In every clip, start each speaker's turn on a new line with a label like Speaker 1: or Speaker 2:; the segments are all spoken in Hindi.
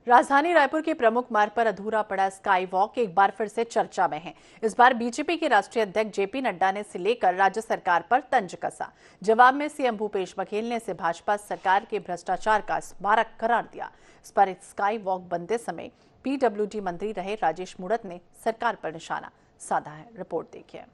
Speaker 1: राजधानी रायपुर के प्रमुख मार्ग पर अधूरा पड़ा स्काई वॉक एक बार फिर से चर्चा में है। इस बार बीजेपी के राष्ट्रीय अध्यक्ष जेपी नड्डा ने इसे लेकर राज्य सरकार पर तंज कसा। जवाब में सीएम भूपेश बघेल ने इसे भाजपा सरकार के भ्रष्टाचार का स्मारक करार दिया। इस पर स्काई वॉक बनते समय पीडब्ल्यूडी मंत्री रहे राजेश मूणत ने सरकार पर निशाना साधा है। रिपोर्ट देखिए।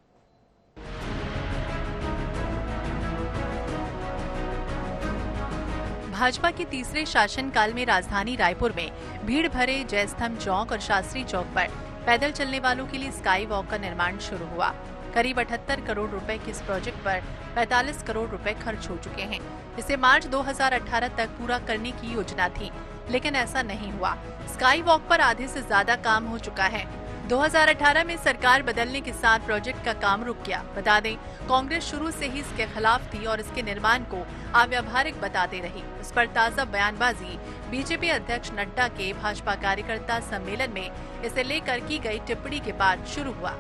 Speaker 1: भाजपा के तीसरे शासनकाल में राजधानी रायपुर में भीड़ भरे जयस्तंभ चौक और शास्त्री चौक पर पैदल चलने वालों के लिए स्काई वॉक का निर्माण शुरू हुआ। करीब 78 करोड़ रुपए के इस प्रोजेक्ट पर 45 करोड़ रुपए खर्च हो चुके हैं। इसे मार्च 2018 तक पूरा करने की योजना थी, लेकिन ऐसा नहीं हुआ। स्काई वॉक पर आधे से ज्यादा काम हो चुका है। 2018 में सरकार बदलने के साथ प्रोजेक्ट का काम रुक गया। बता दें, कांग्रेस शुरू से ही इसके खिलाफ थी और इसके निर्माण को अव्यावहारिक बताते रही। इस पर ताजा बयानबाजी बीजेपी अध्यक्ष नड्डा के भाजपा कार्यकर्ता सम्मेलन में इसे लेकर की गई टिप्पणी के बाद शुरू हुआ।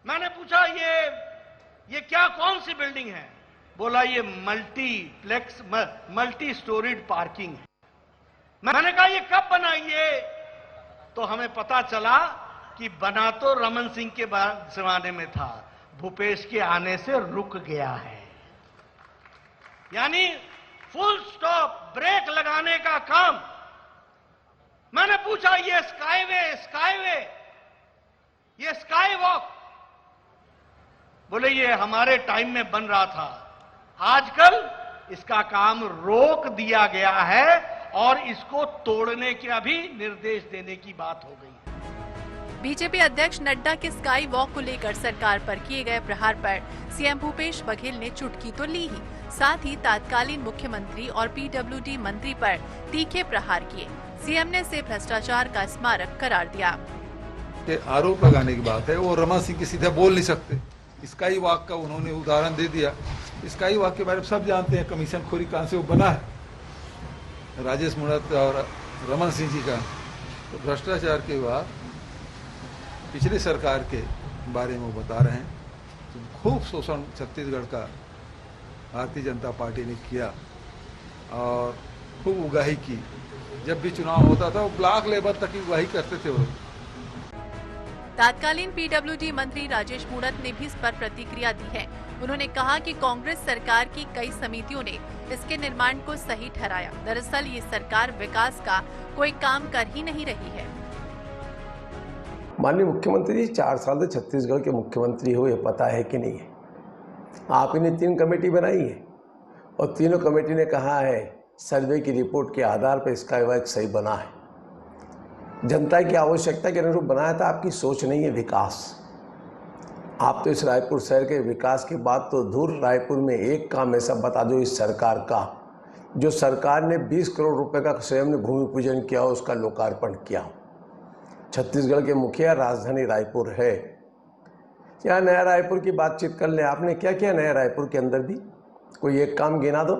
Speaker 2: मैंने पूछा ये क्या कौन सी बिल्डिंग है? बोला ये मल्टीप्लेक्स मल्टी स्टोरीड पार्किंग है। मैंने कहा ये कब बनाई? तो हमें पता चला कि बना तो रमन सिंह के जमाने में था, भूपेश के आने से रुक गया है। यानी फुल स्टॉप, ब्रेक लगाने का काम। मैंने पूछा ये स्काईवे, ये स्काई वॉक, बोले ये हमारे टाइम में बन रहा था, आजकल इसका काम रोक दिया गया है और इसको तोड़ने का भी निर्देश देने की बात हो गई है।
Speaker 1: बीजेपी अध्यक्ष नड्डा के स्काई वॉक को लेकर सरकार पर किए गए प्रहार पर सीएम भूपेश बघेल ने चुटकी तो ली ही, साथ ही तत्कालीन मुख्यमंत्री और पीडब्ल्यूडी मंत्री पर तीखे प्रहार किए। सीएम ने इसे भ्रष्टाचार का स्मारक करार दिया।
Speaker 3: आरोप लगाने की बात है, वो रमन सिंह की सीधे बोल नहीं सकते। स्काई वॉक का उन्होंने उदाहरण दे दिया। स्काई वॉक के बारे में सब जानते हैं, कमीशन खोरी कहां से वो बना है, राजेश मूणत और रमन सिंह जी का। तो भ्रष्टाचार के बाद पिछली सरकार के बारे में वो बता रहे हैं। तो खूब शोषण छत्तीसगढ़ का भारतीय जनता पार्टी ने किया और खूब उगाही की। जब भी चुनाव होता था वो ब्लॉक लेवल तक की उगाही करते थे वो।
Speaker 1: तत्कालीन पीडब्ल्यूडी मंत्री राजेश मूणत ने भी इस पर प्रतिक्रिया दी है। उन्होंने कहा कि कांग्रेस सरकार की कई समितियों ने इसके निर्माण को सही ठहराया। दरअसल ये सरकार विकास का कोई काम कर ही नहीं रही है।
Speaker 4: माननीय मुख्यमंत्री 4 साल से छत्तीसगढ़ के मुख्यमंत्री हो, ये पता है कि नहीं है? आपने 3 कमेटी बनाई है और तीनों कमेटी ने कहा है सर्वे की रिपोर्ट के आधार पर स्काई वॉक सही बना है। जनता की आवश्यकता के अनुरूप बनाया था। आपकी सोच नहीं है विकास। आप तो इस रायपुर शहर के विकास की बात तो दूर, रायपुर में एक काम ऐसा बता दो इस सरकार का, जो सरकार ने 20 करोड़ रुपए का स्वयं ने भूमि पूजन किया, उसका लोकार्पण किया। छत्तीसगढ़ के मुखिया राजधानी रायपुर है। क्या नया रायपुर की बातचीत कर लें? आपने क्या किया नया रायपुर के अंदर भी? कोई एक काम गिना दो।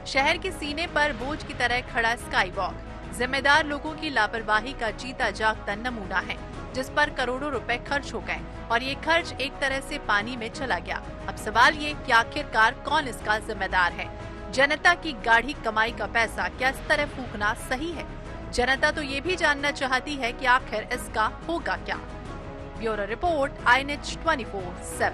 Speaker 1: शहर के सीने पर बोझ की तरह खड़ा स्काई वॉक जिम्मेदार लोगों की लापरवाही का जीता जागता नमूना है, जिस पर करोड़ों रुपए खर्च हो गए और ये खर्च एक तरह से पानी में चला गया। अब सवाल ये कि आखिरकार कौन इसका जिम्मेदार है? जनता की गाढ़ी कमाई का पैसा क्या इस तरह फूकना सही है? जनता तो ये भी जानना चाहती है कि आखिर इसका होगा क्या। Bureau report, INH 24/7।